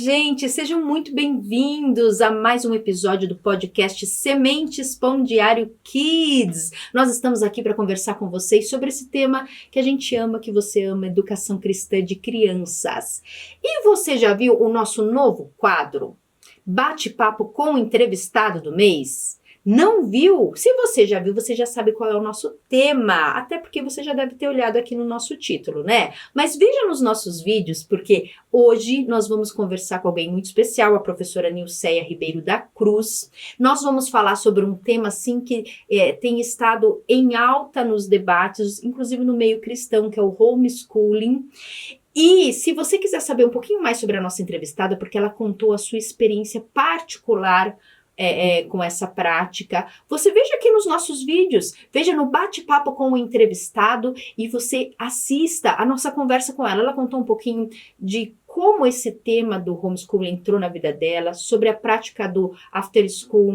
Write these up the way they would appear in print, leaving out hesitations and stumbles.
gente! Sejam muito bem-vindos a mais um episódio do podcast Sementes Pão Diário Kids. Nós estamos aqui para conversar com vocês sobre esse tema que a gente ama, que você ama, educação cristã de crianças. E você já viu o nosso novo quadro, Bate-Papo com o Entrevistado do Mês? Não viu? Se você já viu, você já sabe qual é o nosso tema, até porque você já deve ter olhado aqui no nosso título, né? Mas veja nos nossos vídeos, porque hoje nós vamos conversar com alguém muito especial, a professora Nilceia Ribeiro da Cruz. Nós vamos falar sobre um tema, assim, que tem estado em alta nos debates, inclusive no meio cristão, que é o homeschooling. E se você quiser saber um pouquinho mais sobre a nossa entrevistada, porque ela contou a sua experiência particular com essa prática, você veja aqui nos nossos vídeos, veja no bate-papo com o entrevistado e você assista a nossa conversa com ela. Ela contou um pouquinho de como esse tema do homeschooling entrou na vida dela, sobre a prática do after school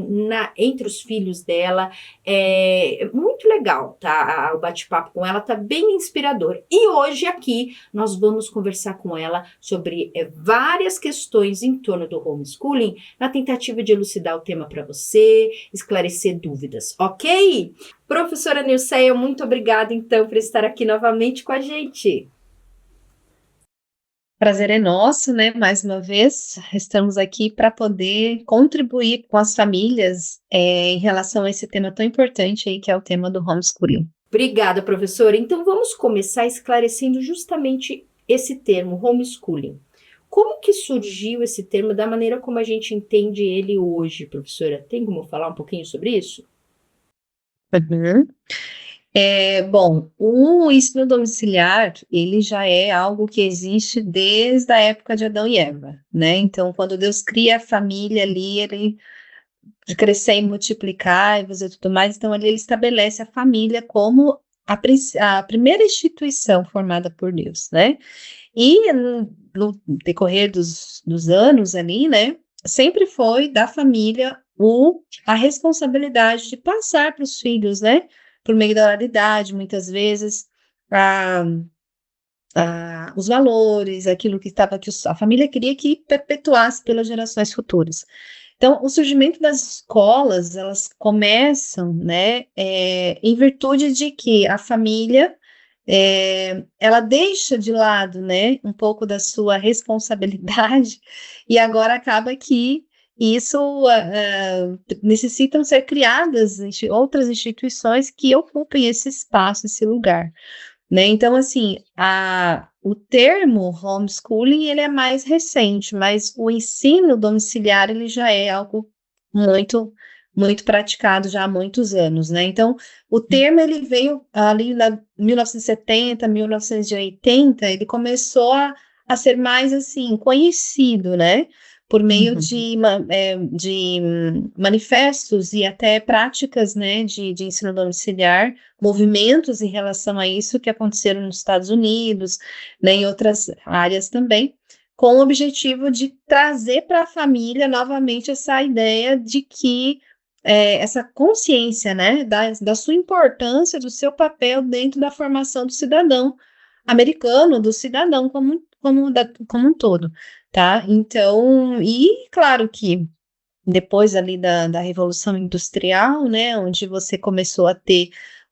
entre os filhos dela. É muito legal, tá? O bate-papo com ela tá bem inspirador. E hoje aqui nós vamos conversar com ela sobre várias questões em torno do homeschooling, na tentativa de elucidar o tema para você, esclarecer dúvidas, ok? Professora Nilceia, muito obrigada então por estar aqui novamente com a gente. Prazer é nosso, né? Mais uma vez, estamos aqui para poder contribuir com as famílias em relação a esse tema tão importante aí, que é o tema do homeschooling. Obrigada, professora. Então, vamos começar esclarecendo justamente esse termo, homeschooling. Como que surgiu esse termo da maneira como a gente entende ele hoje, professora? Tem como falar um pouquinho sobre isso? Uhum. Bom, o ensino domiciliar, ele já é algo que existe desde a época de Adão e Eva, né? Então, quando Deus cria a família ali, ele de crescer e multiplicar e fazer tudo mais, então ali ele estabelece a família como a primeira instituição formada por Deus, né? E no decorrer dos anos ali, né, sempre foi da família a responsabilidade de passar para os filhos, né, por meio da oralidade, muitas vezes, os valores, aquilo que a família queria que perpetuasse pelas gerações futuras. Então, o surgimento das escolas, elas começam, né, em virtude de que a família, ela deixa de lado, né, um pouco da sua responsabilidade e agora acaba que isso necessitam ser criadas outras instituições que ocupem esse espaço, esse lugar, né? Então, assim, o termo homeschooling, ele é mais recente, mas o ensino domiciliar, ele já é algo muito, muito praticado já há muitos anos, né? Então, o termo, ele veio ali na 1970, 1980, ele começou a ser mais, assim, conhecido, né? Por meio de manifestos e até práticas, né, de ensino domiciliar, movimentos em relação a isso que aconteceram nos Estados Unidos, né, em outras áreas também, com o objetivo de trazer para a família novamente essa ideia de que essa consciência, né, da sua importância, do seu papel dentro da formação do cidadão americano, do cidadão como um todo, tá? Então, e claro que depois ali da Revolução Industrial, né, onde você começou a ter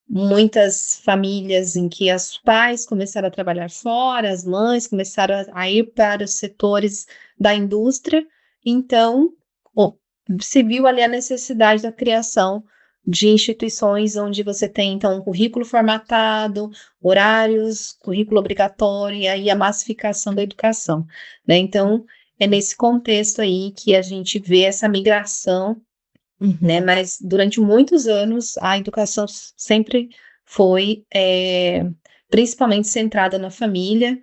muitas famílias em que os pais começaram a trabalhar fora, as mães começaram a ir para os setores da indústria, então se viu ali a necessidade da criação de instituições onde você tem, então, um currículo formatado, horários, currículo obrigatório, e aí a massificação da educação, né? Então, é nesse contexto aí que a gente vê essa migração, né? Mas durante muitos anos a educação sempre foi principalmente centrada na família,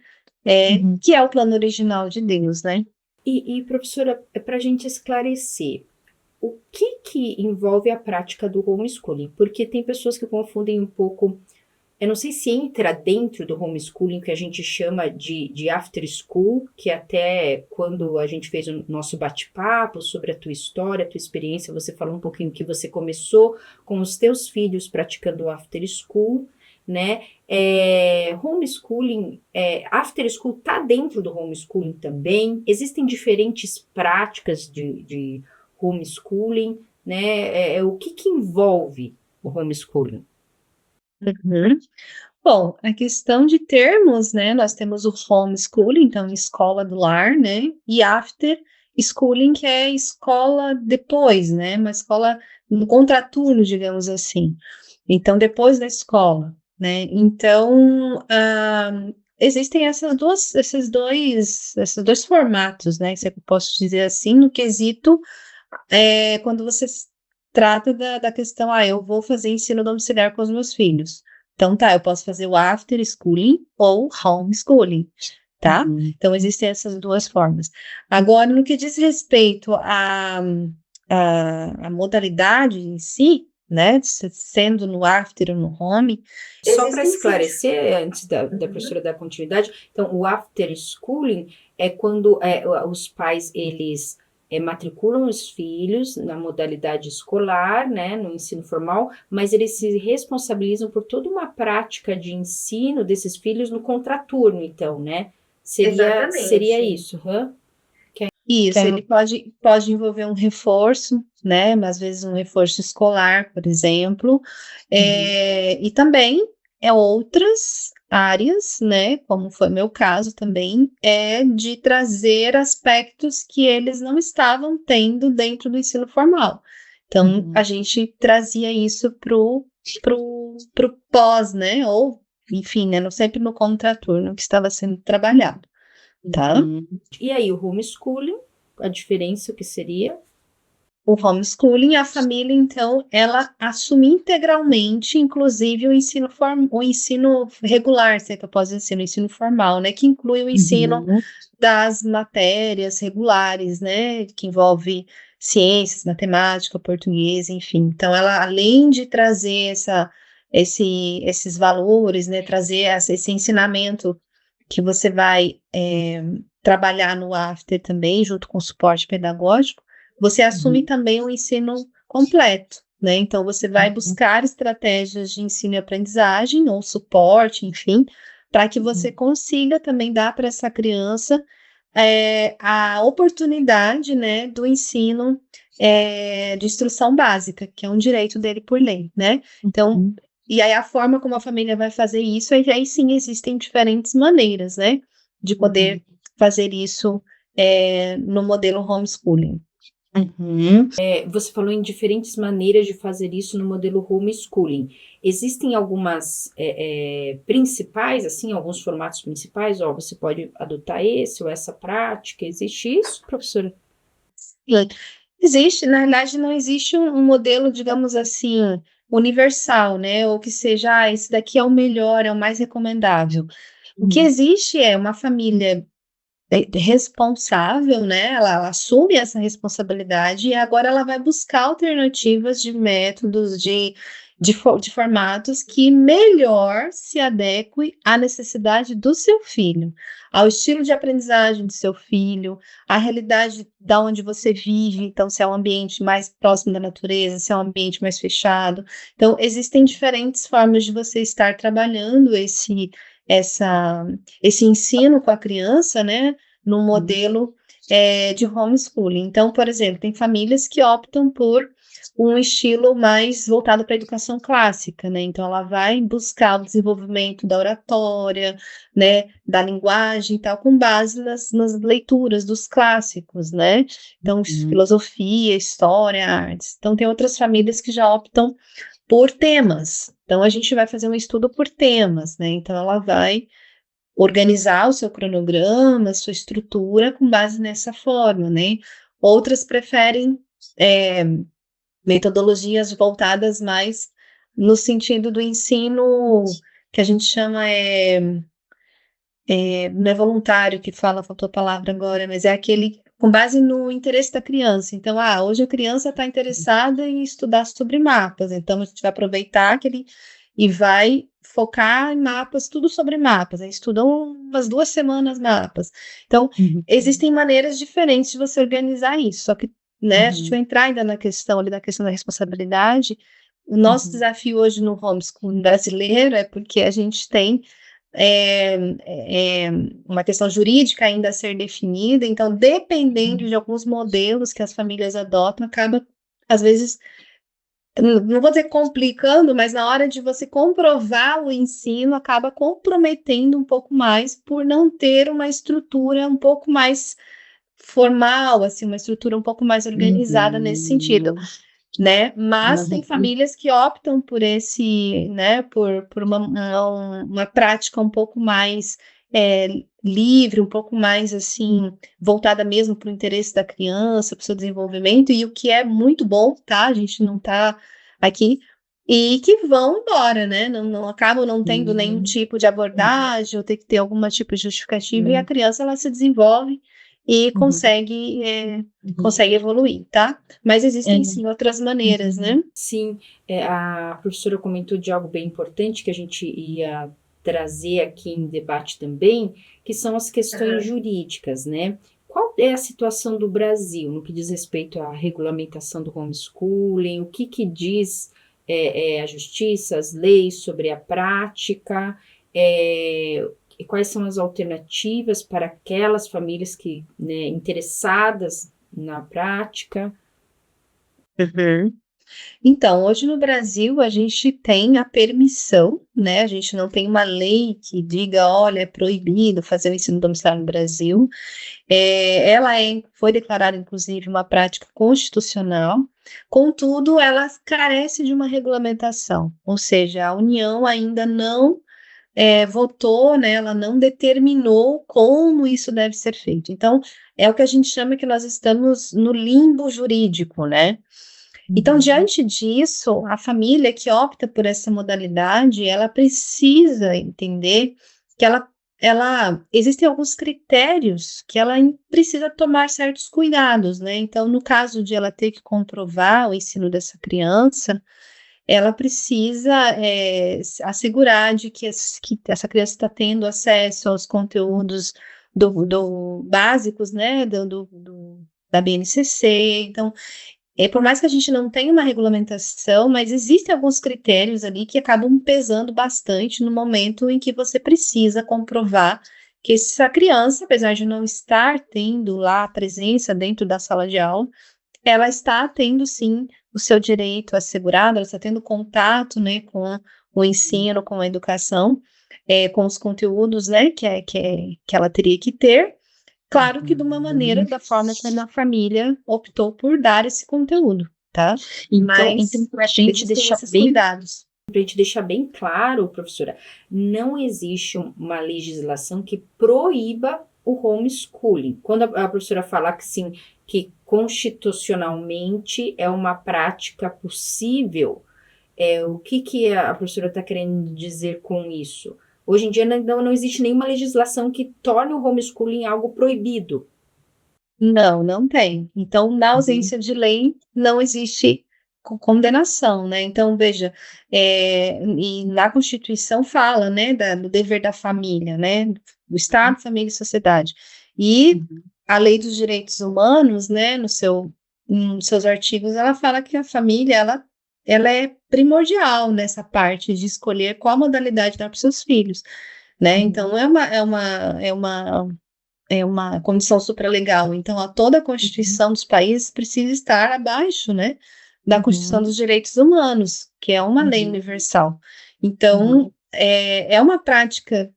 que é o plano original de Deus, né? E professora, para a gente esclarecer, o que envolve a prática do homeschooling? Porque tem pessoas que confundem um pouco. Eu não sei se entra dentro do homeschooling que a gente chama de after school, que até quando a gente fez o nosso bate-papo sobre a tua história, a tua experiência, você falou um pouquinho que você começou com os teus filhos praticando o after school, né? Homeschooling, after school está dentro do homeschooling também. Existem diferentes práticas de homeschooling, né? O que envolve o homeschooling? Uhum. Bom, a questão de termos, né? Nós temos o homeschooling, então escola do lar, né? E after schooling, que é escola depois, né? Uma escola no contraturno, digamos assim. Então, depois da escola, né? Então, existem esses dois formatos, né? Se eu posso dizer assim, no quesito, quando você trata da questão, eu vou fazer ensino domiciliar com os meus filhos. Então, tá, eu posso fazer o after schooling ou homeschooling, tá? Então, existem essas duas formas. Agora, no que diz respeito à modalidade em si, né, sendo no after ou no home, só para esclarecer, antes da professora dar continuidade, então, o after schooling é quando os pais, eles matriculam os filhos na modalidade escolar, né, no ensino formal, mas eles se responsabilizam por toda uma prática de ensino desses filhos no contraturno, então, né? Seria isso, Isso, ele pode envolver um reforço, né? Mas às vezes um reforço escolar, por exemplo, e também outras áreas, né? Como foi meu caso também, de trazer aspectos que eles não estavam tendo dentro do ensino formal. Então, a gente trazia isso pro pós, né? Ou, enfim, né? Sempre no contraturno que estava sendo trabalhado. Tá? E aí, o homeschooling, a diferença, o que seria? O homeschooling, a família, então, ela assume integralmente, inclusive, o ensino regular, se é que eu posso dizer, o ensino formal, né? Que inclui o ensino das matérias regulares, né? Que envolve ciências, matemática, português, enfim. Então, ela, além de trazer esses valores, né? Trazer esse ensinamento que você vai trabalhar no after também, junto com o suporte pedagógico, você assume também o ensino completo, né? Então, você vai buscar estratégias de ensino e aprendizagem, ou suporte, enfim, para que você consiga também dar para essa criança a oportunidade, né, do ensino de instrução básica, que é um direito dele por lei, né? Então, e aí a forma como a família vai fazer isso, aí sim existem diferentes maneiras, né, de poder fazer isso no modelo homeschooling. Você falou em diferentes maneiras de fazer isso no modelo homeschooling. Existem algumas principais, assim, alguns formatos principais? Você pode adotar esse ou essa prática. Existe isso, professora? Existe, na verdade, não existe um modelo, digamos assim, universal, né? Ou que seja, esse daqui é o melhor, é o mais recomendável. O que existe é uma família responsável, né? Ela assume essa responsabilidade e agora ela vai buscar alternativas de métodos, de formatos que melhor se adequem à necessidade do seu filho, ao estilo de aprendizagem do seu filho, à realidade da onde você vive, então se é um ambiente mais próximo da natureza, se é um ambiente mais fechado. Então, existem diferentes formas de você estar trabalhando esse ensino com a criança, né, no modelo de homeschooling. Então, por exemplo, tem famílias que optam por um estilo mais voltado para a educação clássica, né? Então, ela vai buscar o desenvolvimento da oratória, né, da linguagem e tal, com base nas leituras dos clássicos, né? Então, filosofia, história, artes. Então, tem outras famílias que já optam por temas. Então, a gente vai fazer um estudo por temas, né? Então, ela vai organizar o seu cronograma, a sua estrutura com base nessa forma, né? Outras preferem metodologias voltadas mais no sentido do ensino que a gente chama não é voluntário que fala, faltou a palavra agora, mas é aquele com base no interesse da criança. Então, hoje a criança está interessada em estudar sobre mapas, então a gente vai aproveitar e vai focar em mapas, tudo sobre mapas. Aí estudam umas 2 semanas mapas. Então, existem maneiras diferentes de você organizar isso, só que, né, a gente vai entrar ainda na questão ali, da questão da responsabilidade, o nosso desafio hoje no homeschooling brasileiro é porque a gente tem uma questão jurídica ainda a ser definida, então, dependendo de alguns modelos que as famílias adotam, acaba, às vezes, não vou dizer complicando, mas na hora de você comprovar o ensino, acaba comprometendo um pouco mais por não ter uma estrutura um pouco mais formal, assim, uma estrutura um pouco mais organizada nesse sentido, né? Mas tem famílias que optam por esse, né, por uma prática um pouco mais livre, um pouco mais, assim, voltada mesmo para o interesse da criança, para o seu desenvolvimento, e o que é muito bom, tá? A gente não tá aqui, e que vão embora, né? Não acabam não tendo nenhum tipo de abordagem, ou ter que ter algum tipo de justificativa, e a criança, ela se desenvolve e consegue evoluir, tá? Mas existem, sim, outras maneiras, né? Sim, a professora comentou de algo bem importante que a gente ia trazer aqui em debate também, que são as questões jurídicas, né? Qual é a situação do Brasil no que diz respeito à regulamentação do homeschooling? O que diz a justiça, as leis sobre a prática? E quais são as alternativas para aquelas famílias que, né, interessadas na prática? Então, hoje no Brasil, a gente tem a permissão, né? A gente não tem uma lei que diga, olha, é proibido fazer o ensino domiciliar no Brasil. Ela foi declarada, inclusive, uma prática constitucional, contudo, ela carece de uma regulamentação, ou seja, a União ainda não votou, né? Ela não determinou como isso deve ser feito. Então, é o que a gente chama que nós estamos no limbo jurídico, né? Então, diante disso, a família que opta por essa modalidade, ela precisa entender que existem alguns critérios que ela precisa tomar certos cuidados, né? Então, no caso de ela ter que comprovar o ensino dessa criança, ela precisa assegurar de que essa criança está tendo acesso aos conteúdos básicos, né, da BNCC. Então, por mais que a gente não tenha uma regulamentação, mas existem alguns critérios ali que acabam pesando bastante no momento em que você precisa comprovar que essa criança, apesar de não estar tendo lá a presença dentro da sala de aula, ela está tendo, sim, o seu direito assegurado, ela está tendo contato, né, com o ensino, com a educação, com os conteúdos, né, que ela teria que ter. Claro que de uma maneira, da forma que a família optou por dar esse conteúdo, tá? Então, para a gente deixar cuidados. Para a gente deixar bem claro, professora, não existe uma legislação que proíba o homeschooling. Quando a professora falar que sim, que constitucionalmente é uma prática possível, o que a professora está querendo dizer com isso? Hoje em dia não existe nenhuma legislação que torne o homeschooling algo proibido. Não tem. Então, na ausência de lei, não existe condenação, né? Então, veja, e na Constituição fala, né, do dever da família, né, do Estado, família e sociedade. E a Lei dos Direitos Humanos, né, nos seus artigos, ela fala que a família, ela é primordial nessa parte de escolher qual modalidade dar para os seus filhos, né? Então, é uma condição supralegal. Então, toda a Constituição dos países precisa estar abaixo, né, da Constituição dos Direitos Humanos, que é uma lei universal. Então, é uma prática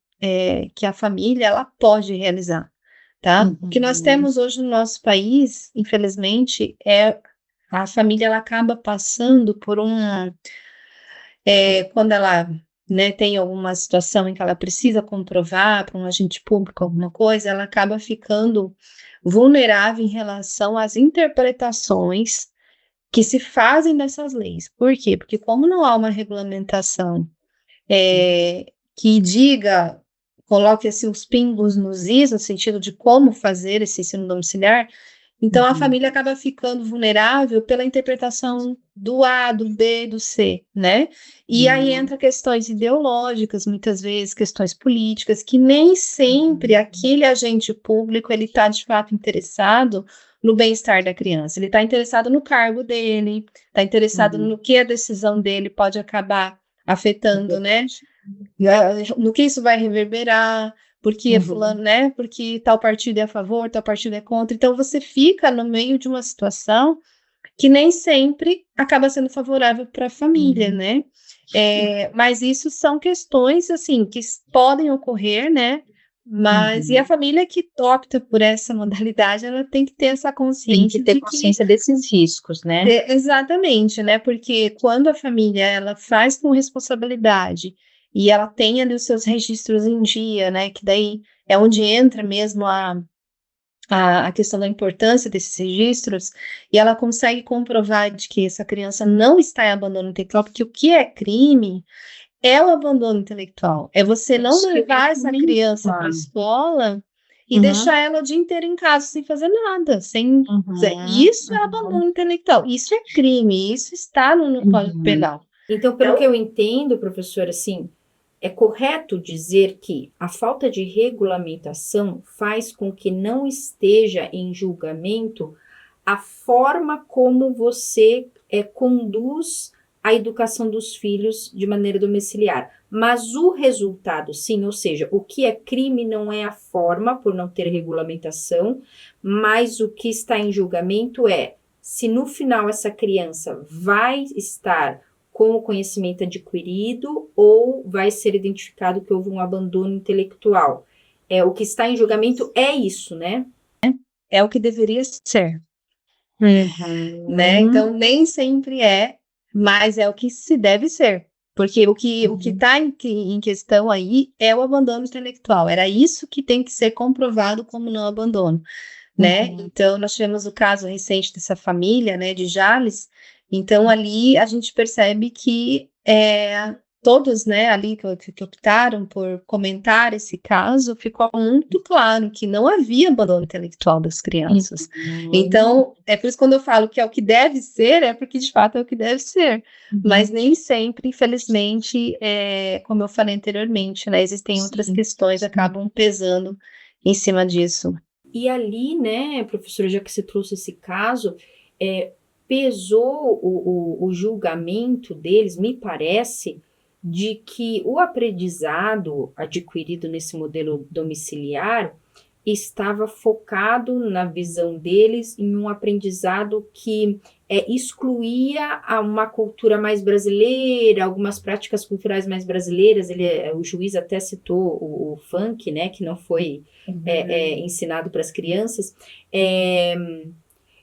que a família, ela pode realizar, tá? O que nós temos hoje no nosso país, infelizmente, a família, ela acaba passando por quando ela, né, tem alguma situação em que ela precisa comprovar para um agente público alguma coisa, ela acaba ficando vulnerável em relação às interpretações que se fazem dessas leis. Por quê? Porque como não há uma regulamentação que diga, coloque assim, os pingos nos is, no sentido de como fazer esse ensino domiciliar, então a família acaba ficando vulnerável pela interpretação do A, do B, do C, né? E aí entra questões ideológicas, muitas vezes questões políticas, que nem sempre aquele agente público ele está de fato interessado no bem-estar da criança. Ele está interessado no cargo dele, está interessado no que a decisão dele pode acabar afetando, né? No que isso vai reverberar, porque fulano, né? Porque tal partido é a favor, tal partido é contra. Então você fica no meio de uma situação que nem sempre acaba sendo favorável para a família, né? Mas isso são questões, assim, que podem ocorrer, né? Mas, e a família que opta por essa modalidade, ela tem que ter essa consciência Tem que ter consciência desses riscos, né? Exatamente, né? Porque quando a família, ela faz com responsabilidade e ela tem ali os seus registros em dia, né? Que daí é onde entra mesmo a questão da importância desses registros, e ela consegue comprovar de que essa criança não está em abandono intelectual, porque o que é crime é o abandono intelectual, é você não levar essa criança para a escola e deixar ela o dia inteiro em casa sem fazer nada, isso é abandono intelectual, isso é crime, isso está no Código Penal. Então, pelo que eu entendo, professora, assim, é correto dizer que a falta de regulamentação faz com que não esteja em julgamento a forma como você conduz a educação dos filhos de maneira domiciliar. Mas o resultado, sim, ou seja, o que é crime não é a forma, por não ter regulamentação, mas o que está em julgamento é se no final essa criança vai estar com o conhecimento adquirido ou vai ser identificado que houve um abandono intelectual. O que está em julgamento é isso, né? É o que deveria ser. Né? Então, nem sempre mas é o que se deve ser. Porque o que está em questão aí é o abandono intelectual. Era isso que tem que ser comprovado como não abandono. Né? Então, nós tivemos o caso recente dessa família, né, de Jales. Então, ali a gente percebe que todos, né, ali que optaram por comentar esse caso, ficou muito claro que não havia abandono intelectual das crianças. Então, é por isso que quando eu falo que é o que deve ser, é porque de fato é o que deve ser. Mas nem sempre, infelizmente, como eu falei anteriormente, né, existem outras questões que acabam pesando em cima disso. E ali, né, professora, já que você trouxe esse caso, pesou o julgamento deles, me parece, de que o aprendizado adquirido nesse modelo domiciliar estava focado, na visão deles, em um aprendizado que excluía uma cultura mais brasileira, algumas práticas culturais mais brasileiras. O juiz até citou o funk, né, que não foi ensinado para as crianças.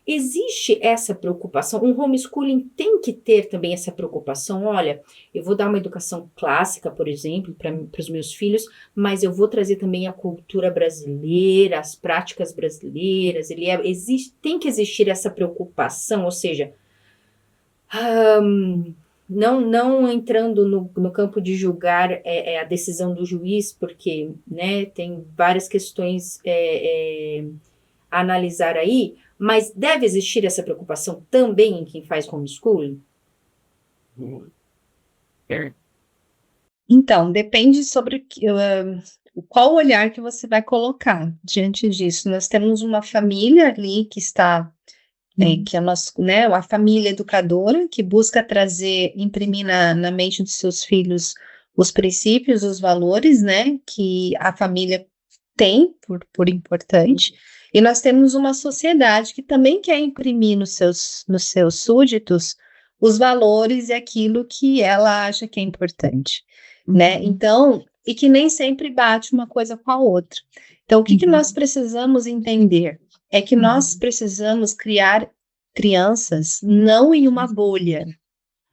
Existe essa preocupação, um homeschooling tem que ter também essa preocupação, olha, eu vou dar uma educação clássica, por exemplo, para os meus filhos, mas eu vou trazer também a cultura brasileira, as práticas brasileiras, tem que existir essa preocupação, ou seja, não entrando no campo de julgar a decisão do juiz, porque, né, tem várias questões a analisar aí, mas deve existir essa preocupação também em quem faz homeschooling? Então, depende sobre qual olhar que você vai colocar diante disso. Nós temos uma família ali que está, que é a família educadora, que busca imprimir na mente dos seus filhos os princípios, os valores, né, que a família tem por importante. E nós temos uma sociedade que também quer imprimir nos seus súditos os valores e aquilo que ela acha que é importante, né? Então, e que nem sempre bate uma coisa com a outra. Então, o que nós precisamos entender é que nós precisamos criar crianças não em uma bolha,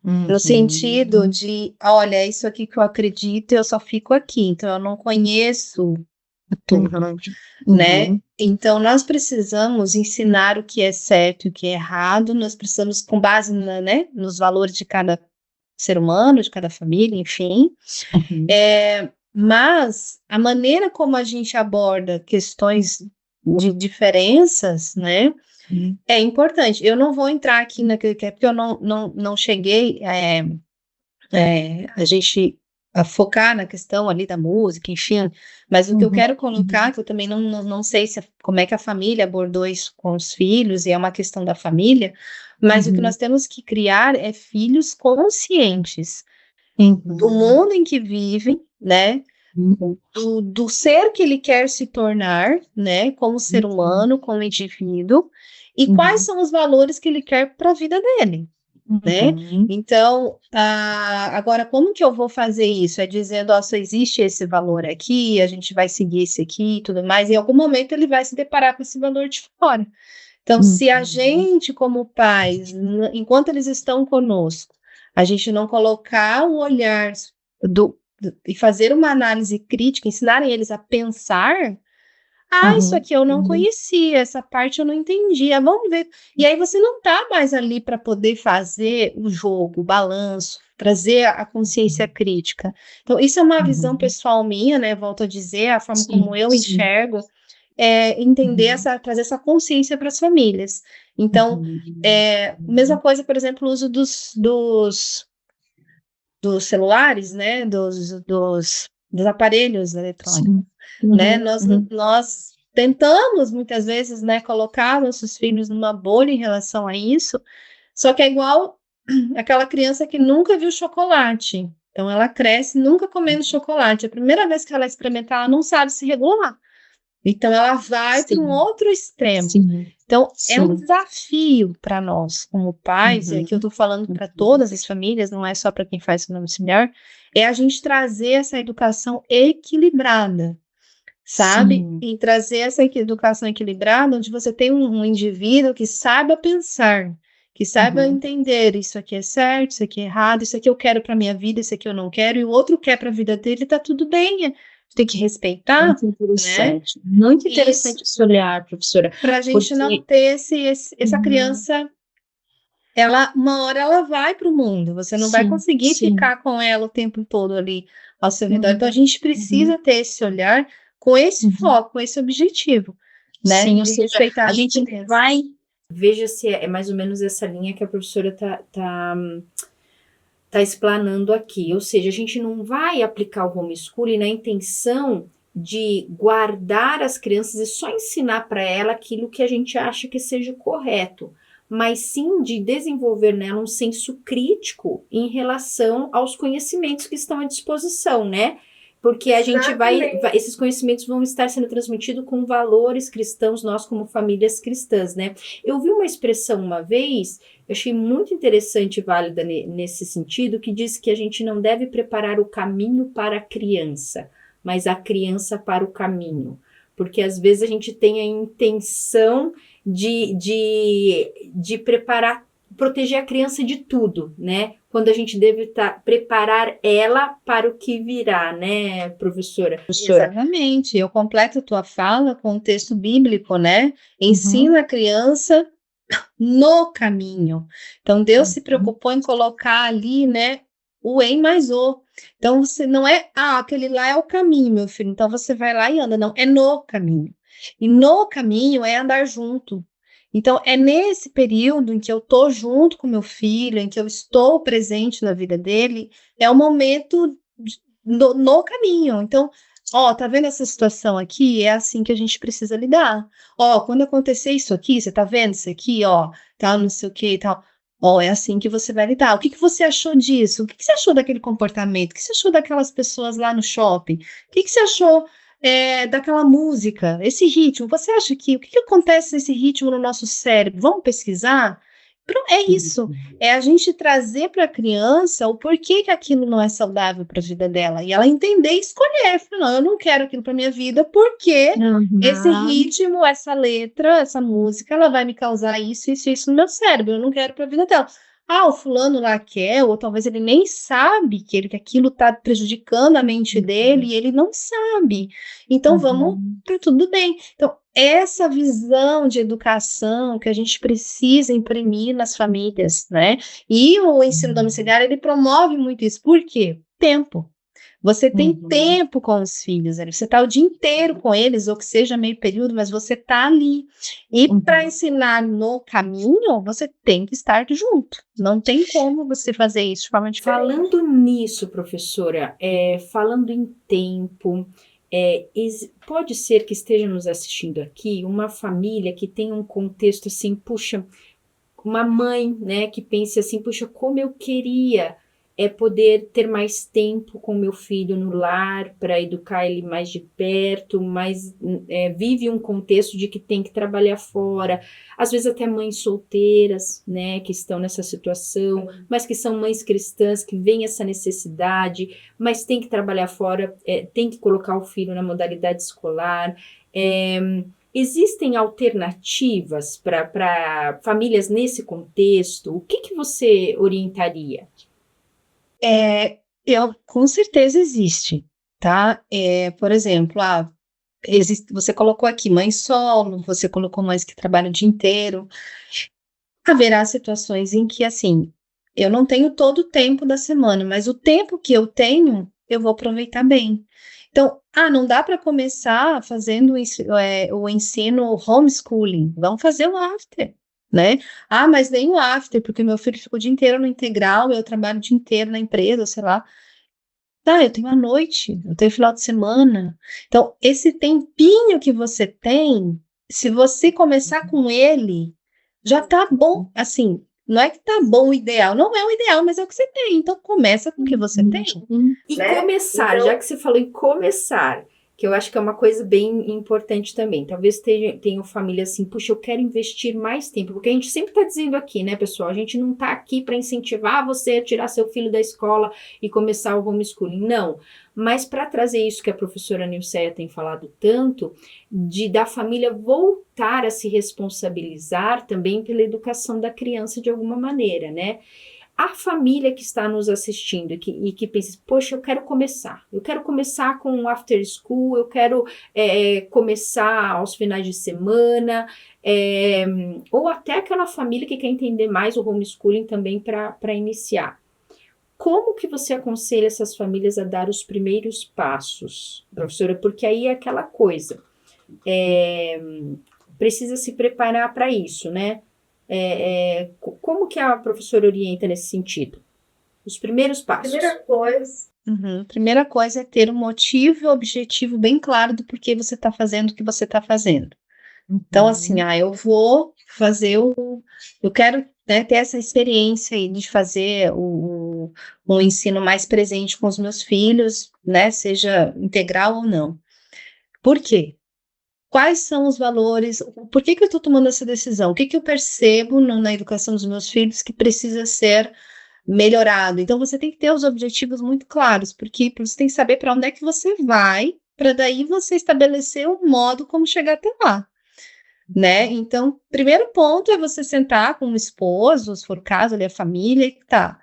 no sentido de, olha, isso aqui que eu acredito, eu só fico aqui, então eu não conheço tudo, né? Então, nós precisamos ensinar o que é certo e o que é errado, nós precisamos, com base nos valores de cada ser humano, de cada família, enfim. Mas a maneira como a gente aborda questões de diferenças, né, é importante. Eu não vou entrar aqui naquele que é porque eu não cheguei, a gente a focar na questão ali da música, enfim, mas o que eu quero colocar, que eu também não sei como é que a família abordou isso com os filhos, e é uma questão da família, mas o que nós temos que criar é filhos conscientes do mundo em que vivem, né, do ser que ele quer se tornar, né, como ser humano, como indivíduo, e quais são os valores que ele quer para a vida dele. Né? Então, agora, como que eu vou fazer isso? É dizendo, ó, só existe esse valor aqui, a gente vai seguir esse aqui e tudo mais, e em algum momento ele vai se deparar com esse valor de fora. Então, se a gente, como pais, enquanto eles estão conosco, a gente não colocar o olhar e fazer uma análise crítica, ensinarem eles a pensar, isso aqui eu não conhecia, essa parte eu não entendia, vamos ver. E aí você não está mais ali para poder fazer o jogo, o balanço, trazer a consciência crítica. Então, isso é uma visão pessoal minha, né? Volto a dizer, a forma como eu enxergo, entender trazer essa consciência para as famílias. Então, mesma coisa, por exemplo, o uso dos celulares, né? Dos aparelhos eletrônicos. Né? Nós tentamos muitas vezes, né, colocar nossos filhos numa bolha em relação a isso, só que é igual aquela criança que nunca viu chocolate. Então ela cresce nunca comendo chocolate. A primeira vez que ela experimentar, ela não sabe se regular. Então ela vai para um outro extremo. Então é um desafio para nós como pais, e aqui eu estou falando para todas as famílias, não é só para quem faz o domiciliar, é a gente trazer essa educação equilibrada. Sabe? E trazer essa educação equilibrada, onde você tem um indivíduo que saiba pensar, que saiba entender, isso aqui é certo, isso aqui é errado, isso aqui eu quero para minha vida, isso aqui eu não quero, e o outro quer para a vida dele, tá tudo bem, tem que respeitar. Muito interessante, né? Muito interessante esse olhar, professora. Para a gente não ter essa criança, uma hora ela vai para o mundo, você não vai conseguir ficar com ela o tempo todo ali ao seu redor, então a gente precisa ter esse olhar com esse foco, com esse objetivo, né? Sim, ou seja, a gente vai... Veja se é mais ou menos essa linha que a professora tá explanando aqui, ou seja, a gente não vai aplicar o homeschooling na intenção de guardar as crianças e só ensinar para ela aquilo que a gente acha que seja correto, mas sim de desenvolver nela um senso crítico em relação aos conhecimentos que estão à disposição, né? Porque a gente esses conhecimentos vão estar sendo transmitidos com valores cristãos, nós como famílias cristãs, né? Eu vi uma expressão uma vez, eu achei muito interessante e válida nesse sentido, que diz que a gente não deve preparar o caminho para a criança, mas a criança para o caminho. Porque às vezes a gente tem a intenção de preparar, proteger a criança de tudo, né? Quando a gente deve preparar ela para o que virá, né, professora? Exatamente. Eu completo a tua fala com o texto bíblico, né? Ensina a criança no caminho. Então, Deus se preocupou em colocar ali, né, o em mais o. Então, você não é, aquele lá é o caminho, meu filho, então você vai lá e anda. Não, é no caminho. E no caminho é andar junto. Então, é nesse período em que eu estou junto com meu filho, em que eu estou presente na vida dele, é o momento no caminho. Então, tá vendo essa situação aqui? É assim que a gente precisa lidar. Quando acontecer isso aqui, você tá vendo isso aqui, tal, não sei o que e tal. É assim que você vai lidar. O que você achou disso? O que você achou daquele comportamento? O que você achou daquelas pessoas lá no shopping? O que você achou daquela música, esse ritmo? Você acha que o que acontece nesse ritmo no nosso cérebro? Vamos pesquisar? É isso, é a gente trazer para a criança o porquê que aquilo não é saudável para a vida dela, e ela entender e escolher. Não, eu não quero aquilo para minha vida, porque esse ritmo, essa letra, essa música, ela vai me causar isso no meu cérebro, eu não quero para a vida dela. O fulano lá quer, ou talvez ele nem sabe que aquilo está prejudicando a mente dele, e ele não sabe. Então, vamos, tá tudo bem. Então, essa visão de educação que a gente precisa imprimir nas famílias, né? E o ensino domiciliar, ele promove muito isso. Por quê? Tempo. Você tem Uhum. tempo com os filhos ali, você está o dia inteiro com eles, ou que seja meio período, mas você está ali. E Uhum. para ensinar no caminho, você tem que estar junto. Não tem como você fazer isso de forma diferente. Falando nisso, professora, falando em tempo, pode ser que esteja nos assistindo aqui uma família que tem um contexto assim, puxa, uma mãe, né, que pense assim, puxa, como eu queria poder ter mais tempo com meu filho no lar para educar ele mais de perto, mas vive um contexto de que tem que trabalhar fora, às vezes até mães solteiras, né, que estão nessa situação, mas que são mães cristãs que veem essa necessidade, mas tem que trabalhar fora, tem que colocar o filho na modalidade escolar. Existem alternativas para famílias nesse contexto? O que você orientaria? Com certeza existe, tá? Por exemplo, você colocou aqui mãe solo, você colocou mães que trabalham o dia inteiro. Haverá situações em que, assim, eu não tenho todo o tempo da semana, mas o tempo que eu tenho, eu vou aproveitar bem. Então, não dá para começar fazendo o ensino homeschooling, vamos fazer o after, né? Mas nem o after, porque meu filho fica o dia inteiro no integral, eu trabalho o dia inteiro na empresa, sei lá. Tá, eu tenho a noite, eu tenho final de semana. Então, esse tempinho que você tem, se você começar com ele, já tá bom. Assim, não é que tá bom o ideal, não é o ideal, mas é o que você tem. Então, começa com o que você tem. E Né? começar, Então, já que você falou em começar, que eu acho que é uma coisa bem importante também. Talvez tenham família assim, puxa, eu quero investir mais tempo, porque a gente sempre está dizendo aqui, né, pessoal? A gente não está aqui para incentivar você a tirar seu filho da escola e começar o homeschooling, não. Mas para trazer isso que a professora Nilceia tem falado tanto, da família voltar a se responsabilizar também pela educação da criança de alguma maneira, né? A família que está nos assistindo e que pensa, poxa, eu quero começar com o after school, eu quero começar aos finais de semana, ou até aquela família que quer entender mais o homeschooling também para iniciar. Como que você aconselha essas famílias a dar os primeiros passos, professora? Porque aí é aquela coisa, precisa se preparar para isso, né? Como que a professora orienta nesse sentido? Os primeiros passos. Primeira coisa é ter um motivo e um objetivo bem claro do porquê você está fazendo o que você está fazendo. Então, assim, eu vou fazer eu quero, né, ter essa experiência aí de fazer o ensino mais presente com os meus filhos, né, seja integral ou não. Por quê? Quais são os valores? Por que eu estou tomando essa decisão? O que eu percebo na educação dos meus filhos que precisa ser melhorado? Então, você tem que ter os objetivos muito claros, porque você tem que saber para onde é que você vai, para daí você estabelecer um modo como chegar até lá. Né? Então, primeiro ponto é você sentar com o esposo, se for o caso, ali a família, e tá.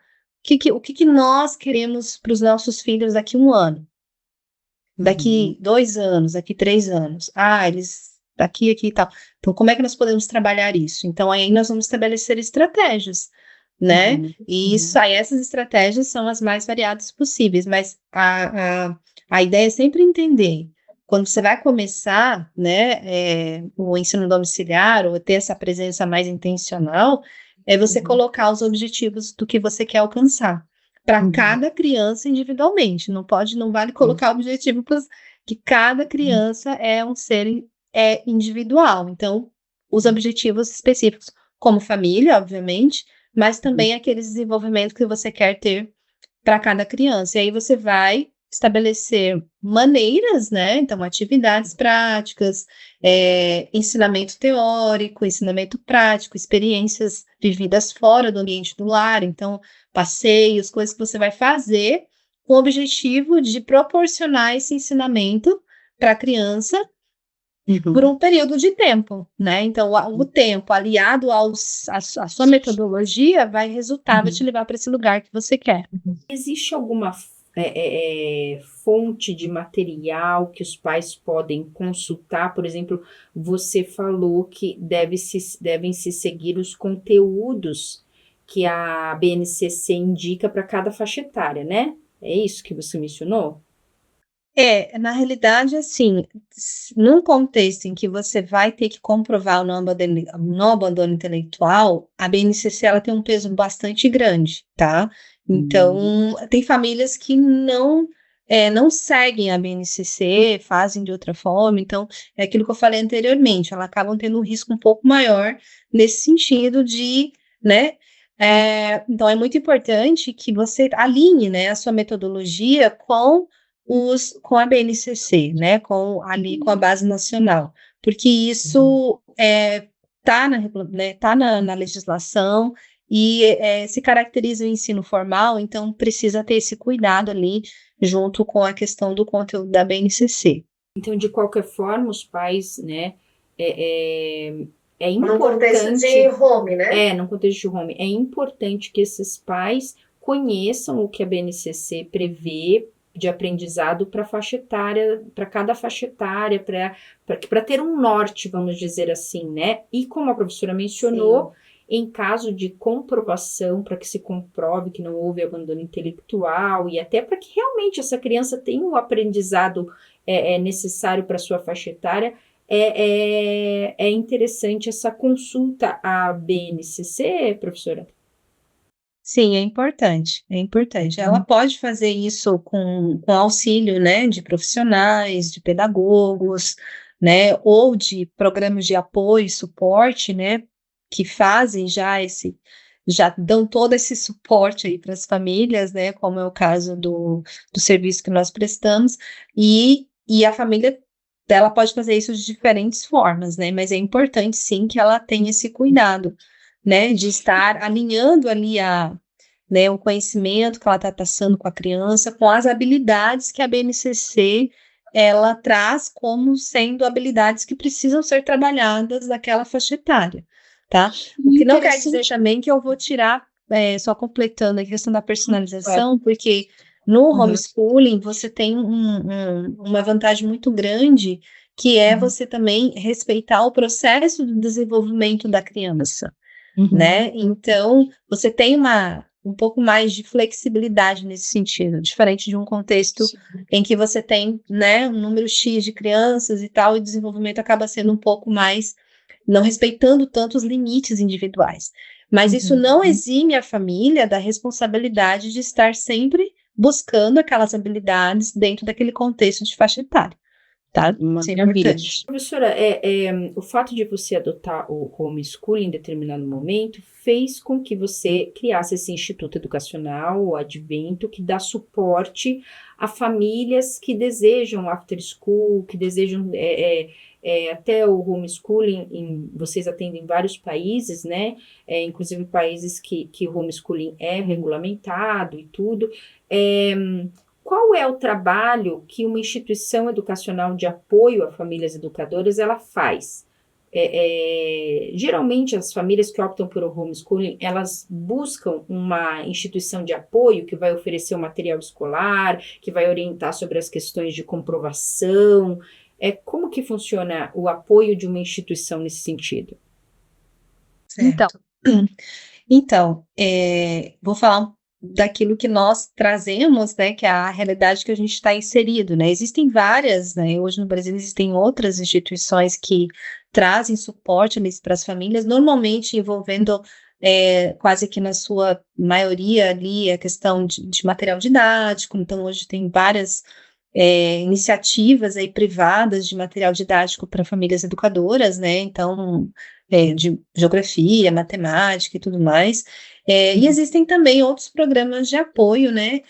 O que nós queremos para os nossos filhos daqui a 1 ano? Daqui 2 anos, daqui 3 anos? Eles aqui e tal. Então, como é que nós podemos trabalhar isso? Então, aí nós vamos estabelecer estratégias, né? E isso aí, essas estratégias são as mais variadas possíveis, mas a ideia é sempre entender quando você vai começar, né, o ensino domiciliar ou ter essa presença mais intencional, é você colocar os objetivos do que você quer alcançar para cada criança individualmente. Não vale colocar objetivo que cada criança é um ser individual. Então, os objetivos específicos, como família, obviamente, mas também aqueles desenvolvimentos que você quer ter para cada criança. E aí você vai estabelecer maneiras, né? Então, atividades práticas, ensinamento teórico, ensinamento prático, experiências vividas fora do ambiente do lar, então, passeios, coisas que você vai fazer com o objetivo de proporcionar esse ensinamento para a criança por um período de tempo, né? Então, o tempo aliado à sua metodologia vai te levar para esse lugar que você quer. Existe alguma fonte de material que os pais podem consultar? Por exemplo, você falou que devem se seguir os conteúdos que a BNCC indica para cada faixa etária, né? É isso que você mencionou? Na realidade, assim, num contexto em que você vai ter que comprovar o não abandono intelectual, a BNCC ela tem um peso bastante grande, tá? Então, tem famílias que não seguem a BNCC, fazem de outra forma, então, é aquilo que eu falei anteriormente, elas acabam tendo um risco um pouco maior nesse sentido de, né? Então, é muito importante que você alinhe, né, a sua metodologia com a BNCC, né, com a base nacional, porque isso tá na legislação e se caracteriza o ensino formal, então precisa ter esse cuidado ali junto com a questão do conteúdo da BNCC. Então, de qualquer forma, os pais, né, é No importante... contexto de home, né? No contexto de home. É importante que esses pais conheçam o que a BNCC prevê de aprendizado para faixa etária, para cada faixa etária, para ter um norte, vamos dizer assim, né? E como a professora mencionou, em caso de comprovação, para que se comprove que não houve abandono intelectual e até para que realmente essa criança tenha o aprendizado necessário para a sua faixa etária, é interessante essa consulta à BNCC, professora? Sim, é importante, é importante. Ela pode fazer isso com auxílio, né, de profissionais, de pedagogos, né, ou de programas de apoio e suporte, né, que fazem já dão todo esse suporte aí para as famílias, né, como é o caso do serviço que nós prestamos, e a família dela pode fazer isso de diferentes formas, né, mas é importante sim que ela tenha esse cuidado, né, de estar alinhando ali né, o conhecimento que ela está passando com a criança, com as habilidades que a BNCC ela traz como sendo habilidades que precisam ser trabalhadas naquela faixa etária, tá? O que não quer dizer também que eu vou tirar, só completando a questão da personalização, porque no homeschooling você tem uma vantagem muito grande, que é você também respeitar o processo de desenvolvimento da criança, né? Então, você tem um pouco mais de flexibilidade nesse sentido, diferente de um contexto em que você tem, né, um número X de crianças e tal, e o desenvolvimento acaba sendo um pouco mais, não respeitando tanto os limites individuais. Mas isso não exime a família da responsabilidade de estar sempre buscando aquelas habilidades dentro daquele contexto de faixa etária. Tá? Maravilha. Professora, o fato de você adotar o homeschooling em determinado momento fez com que você criasse esse instituto educacional, o Advento, que dá suporte a famílias que desejam after school, que desejam até o homeschooling. Vocês atendem vários países, né? Inclusive países que o homeschooling é regulamentado e tudo. Qual é o trabalho que uma instituição educacional de apoio a famílias educadoras ela faz? Geralmente as famílias que optam por o homeschooling, elas buscam uma instituição de apoio que vai oferecer o material escolar, que vai orientar sobre as questões de comprovação. Como que funciona o apoio de uma instituição nesse sentido? Certo. Então, vou falar daquilo que nós trazemos, né, que é a realidade que a gente está inserido, né? Existem várias, né? Hoje no Brasil existem outras instituições que trazem suporte para as famílias, normalmente envolvendo quase que na sua maioria ali a questão de material didático. Então hoje tem várias iniciativas aí privadas de material didático para famílias educadoras, né? Então de geografia, matemática e tudo mais. E existem também outros programas de apoio, né?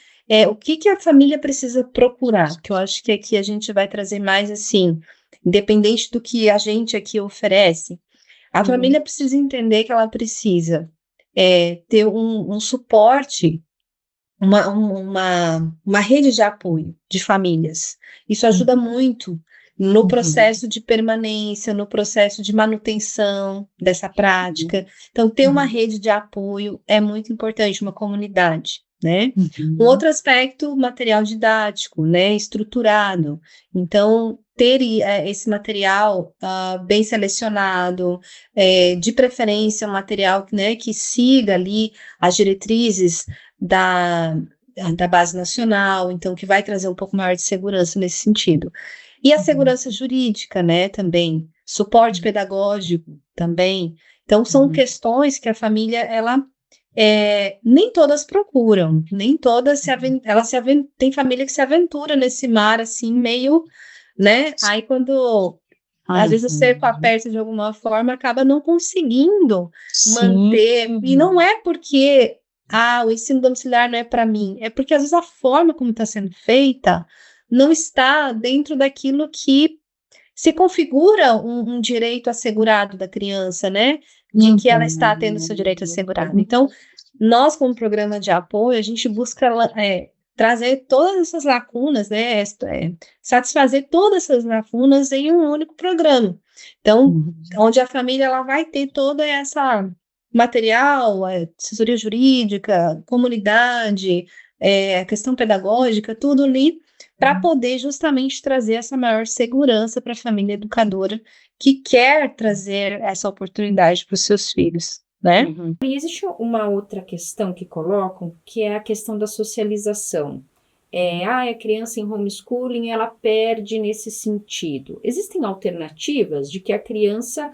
O que a família precisa procurar? Que eu acho que aqui a gente vai trazer mais assim, independente do que a gente aqui oferece, a família precisa entender que ela precisa ter um suporte, uma rede de apoio de famílias. Isso ajuda muito no processo de permanência, no processo de manutenção dessa prática. Então, ter uma rede de apoio é muito importante, uma comunidade, né? Um outro aspecto, material didático, né? Estruturado. Então, ter esse material bem selecionado, de preferência um material, né, que siga ali as diretrizes da base nacional, então que vai trazer um pouco maior de segurança nesse sentido. E a segurança jurídica, né, também, suporte pedagógico também. Então, são questões que a família, ela nem todas procuram, nem todas tem família que se aventura nesse mar, assim, meio, né, aí quando, às vezes o cerco aperta de alguma forma, acaba não conseguindo manter, e não é porque, o ensino domiciliar não é para mim, é porque às vezes a forma como está sendo feita não está dentro daquilo que se configura um direito assegurado da criança, né? De que ela está tendo seu direito assegurado. Então, nós, como programa de apoio, a gente busca trazer todas essas lacunas, né? Satisfazer todas essas lacunas em um único programa. Então, onde a família ela vai ter toda essa material, assessoria jurídica, comunidade, a questão pedagógica, tudo ali para poder justamente trazer essa maior segurança para a família educadora que quer trazer essa oportunidade para os seus filhos, né? E existe uma outra questão que colocam, que é a questão da socialização. A criança em homeschooling, ela perde nesse sentido. Existem alternativas de que a criança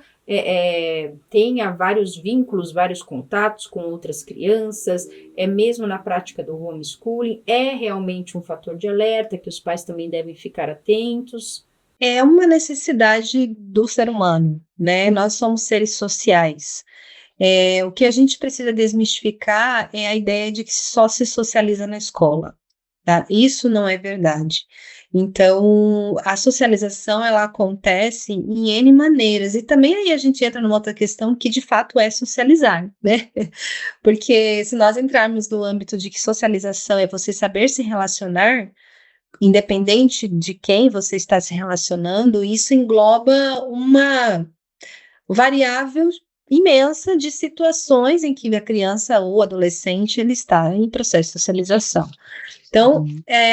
tenha vários vínculos, vários contatos com outras crianças, mesmo na prática do homeschooling, é realmente um fator de alerta que os pais também devem ficar atentos? É uma necessidade do ser humano, né? Nós somos seres sociais. O que a gente precisa desmistificar é a ideia de que só se socializa na escola. Tá? Isso não é verdade. Então, a socialização, ela acontece em N maneiras, e também aí a gente entra numa outra questão que, de fato, é socializar, né? Porque se nós entrarmos no âmbito de que socialização é você saber se relacionar, independente de quem você está se relacionando, isso engloba uma variável imensa de situações em que a criança ou adolescente ele está em processo de socialização. Então,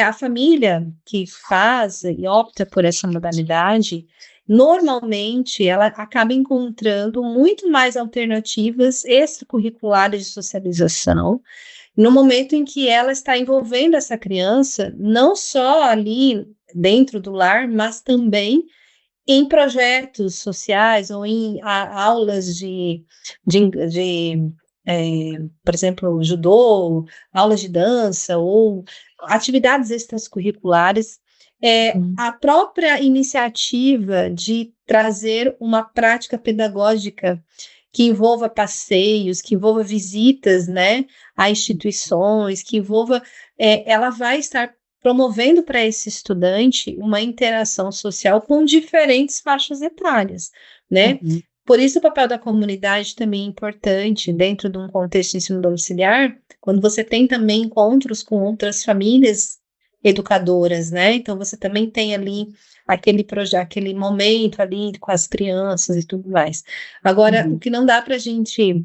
a família que faz e opta por essa modalidade, normalmente ela acaba encontrando muito mais alternativas extracurriculares de socialização, no momento em que ela está envolvendo essa criança, não só ali dentro do lar, mas também em projetos sociais ou em aulas por exemplo, judô, aulas de dança ou atividades extracurriculares, a própria iniciativa de trazer uma prática pedagógica que envolva passeios, que envolva visitas, né, a instituições, que envolva, ela vai estar promovendo para esse estudante uma interação social com diferentes faixas etárias, né? Por isso o papel da comunidade também é importante dentro de um contexto de ensino domiciliar, quando você tem também encontros com outras famílias educadoras, né? Então você também tem ali aquele projeto, aquele momento ali com as crianças e tudo mais. Agora, o que não dá para a gente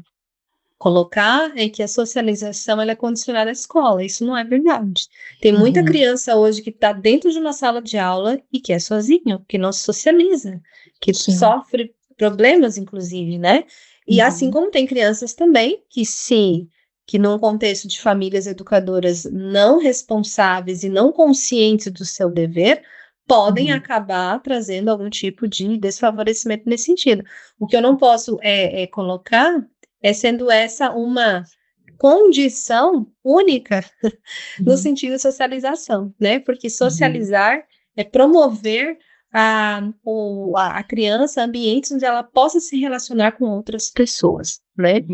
colocar é que a socialização ela é condicionada à escola. Isso não é verdade. Tem muita criança hoje que está dentro de uma sala de aula e que é sozinho, que não se socializa, que sofre problemas, inclusive, né? E assim como tem crianças também que num contexto de famílias educadoras não responsáveis e não conscientes do seu dever, podem acabar trazendo algum tipo de desfavorecimento nesse sentido. O que eu não posso colocar sendo essa uma condição única no sentido de socialização, né? Porque socializar é promover a criança ambientes onde ela possa se relacionar com outras pessoas, né?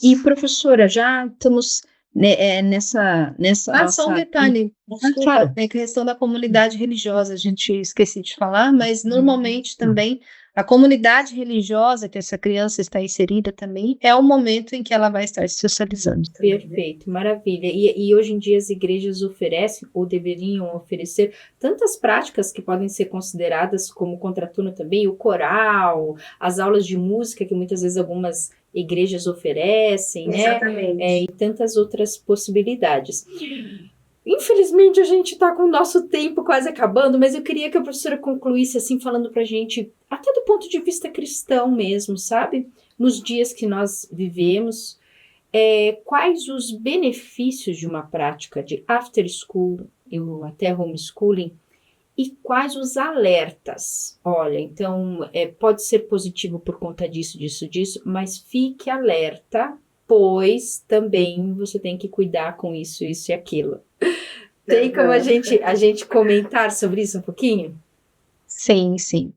E, professora, já estamos nessa Só um detalhe, desculpa, a questão da comunidade religiosa, a gente esqueci de falar, mas normalmente também a comunidade religiosa que essa criança está inserida também é o momento em que ela vai estar se socializando. Perfeito, maravilha. E hoje em dia as igrejas oferecem, ou deveriam oferecer, tantas práticas que podem ser consideradas como contraturno também, o coral, as aulas de música que muitas vezes algumas igrejas oferecem, Exatamente. né? E tantas outras possibilidades. Infelizmente, a gente está com o nosso tempo quase acabando, mas eu queria que a professora concluísse assim, falando para a gente, até do ponto de vista cristão mesmo, sabe? Nos dias que nós vivemos, quais os benefícios de uma prática de after school ou até homeschooling e quais os alertas? Olha, então pode ser positivo por conta disso, mas fique alerta, pois também você tem que cuidar com isso e aquilo. Tem como a gente comentar sobre isso um pouquinho? Sim, sim.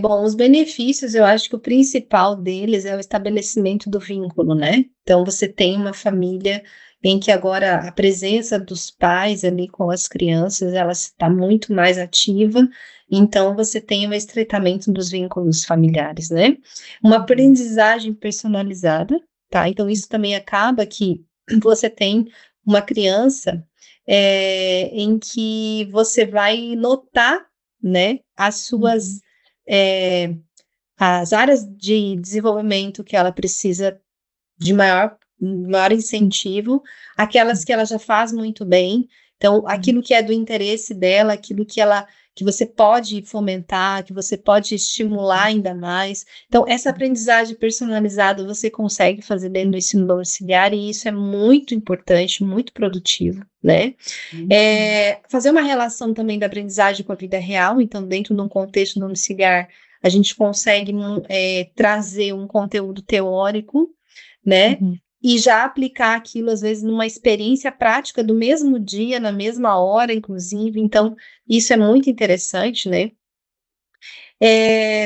Bom, os benefícios, eu acho que o principal deles é o estabelecimento do vínculo, né? Então, você tem uma família em que agora a presença dos pais ali com as crianças, ela está muito mais ativa, então você tem um estreitamento dos vínculos familiares, né? Uma aprendizagem personalizada, tá? Então, isso também acaba que você tem uma criança em que você vai notar, né, as áreas de desenvolvimento que ela precisa de maior incentivo, aquelas que ela já faz muito bem, então aquilo que é do interesse dela, aquilo que você pode fomentar, que você pode estimular ainda mais. Então, essa aprendizagem personalizada você consegue fazer dentro do ensino domiciliar e isso é muito importante, muito produtivo, né? Fazer uma relação também da aprendizagem com a vida real, então, dentro de um contexto domiciliar, a gente consegue trazer um conteúdo teórico, né? E já aplicar aquilo, às vezes, numa experiência prática do mesmo dia, na mesma hora, inclusive. Então, isso é muito interessante, né?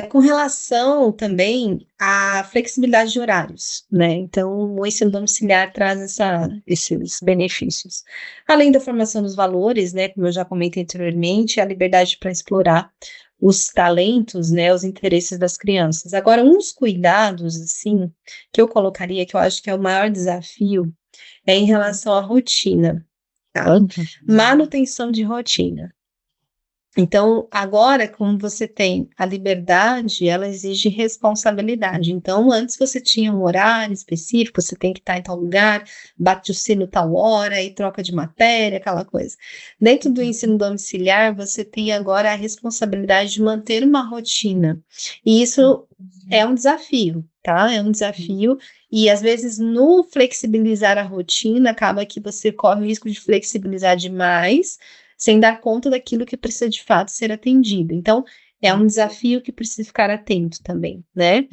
Com relação também à flexibilidade de horários, né? Então, o ensino domiciliar traz esses benefícios. Além da formação dos valores, né? Como eu já comentei anteriormente, a liberdade para explorar os talentos, né? Os interesses das crianças. Agora, uns cuidados, assim, que eu colocaria, que eu acho que é o maior desafio, é em relação à rotina, tá? Manutenção de rotina. Então, agora, como você tem a liberdade, ela exige responsabilidade. Então, antes você tinha um horário específico, você tem que estar em tal lugar, bate o sino tal hora, e troca de matéria, aquela coisa. Dentro do ensino domiciliar, você tem agora a responsabilidade de manter uma rotina. E isso é um desafio, tá? É um desafio. E, às vezes, no flexibilizar a rotina, acaba que você corre o risco de flexibilizar demais, sem dar conta daquilo que precisa de fato ser atendido. Então, é um desafio que precisa ficar atento também, né?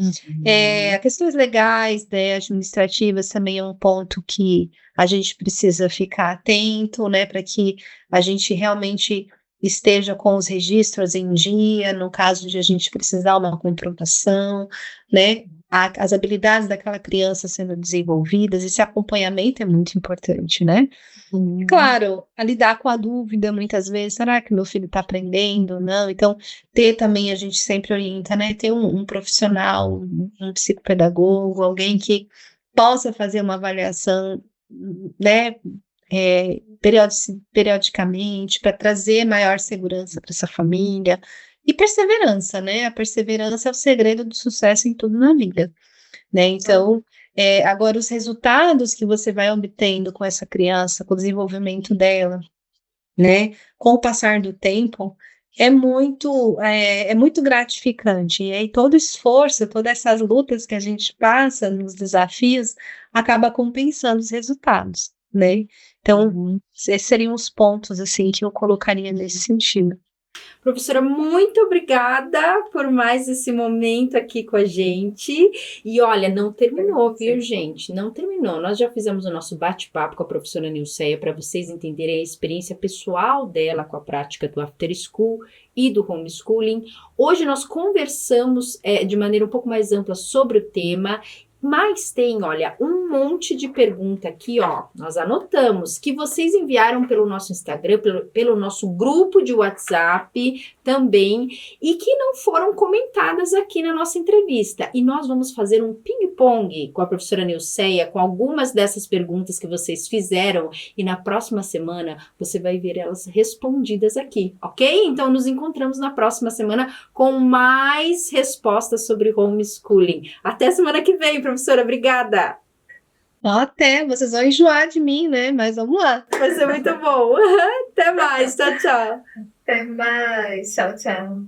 Questões legais, né, administrativas também é um ponto que a gente precisa ficar atento, né, para que a gente realmente esteja com os registros em dia, no caso de a gente precisar uma comprovação, né? As habilidades daquela criança sendo desenvolvidas, esse acompanhamento é muito importante, né? Claro, a lidar com a dúvida, muitas vezes, será que meu filho está aprendendo? Não, então, a gente sempre orienta, né? Ter um profissional, um psicopedagogo, alguém que possa fazer uma avaliação, né? Periodicamente, para trazer maior segurança para essa família. E perseverança, né? A perseverança é o segredo do sucesso em tudo na vida, né? Então, agora os resultados que você vai obtendo com essa criança, com o desenvolvimento dela, né? Com o passar do tempo, é muito gratificante. E aí todo esforço, todas essas lutas que a gente passa, nos desafios, acaba compensando os resultados, né? Então, esses seriam os pontos, assim, que eu colocaria nesse sentido. Professora, muito obrigada por mais esse momento aqui com a gente. E olha, não terminou, viu, gente? Não terminou. Nós já fizemos o nosso bate-papo com a professora Nilceia para vocês entenderem a experiência pessoal dela com a prática do after school e do homeschooling. Hoje nós conversamos de maneira um pouco mais ampla sobre o tema. Mas tem, olha, um monte de pergunta aqui, ó, nós anotamos, que vocês enviaram pelo nosso Instagram, pelo nosso grupo de WhatsApp também, e que não foram comentadas aqui na nossa entrevista. E nós vamos fazer um ping-pong com a professora Nilceia, com algumas dessas perguntas que vocês fizeram, e na próxima semana você vai ver elas respondidas aqui, ok? Então nos encontramos na próxima semana com mais respostas sobre homeschooling. Até semana que vem, professora, obrigada. Até, vocês vão enjoar de mim, né? Mas vamos lá. Vai ser muito bom. Até mais, tchau, tchau. Até mais, tchau, tchau.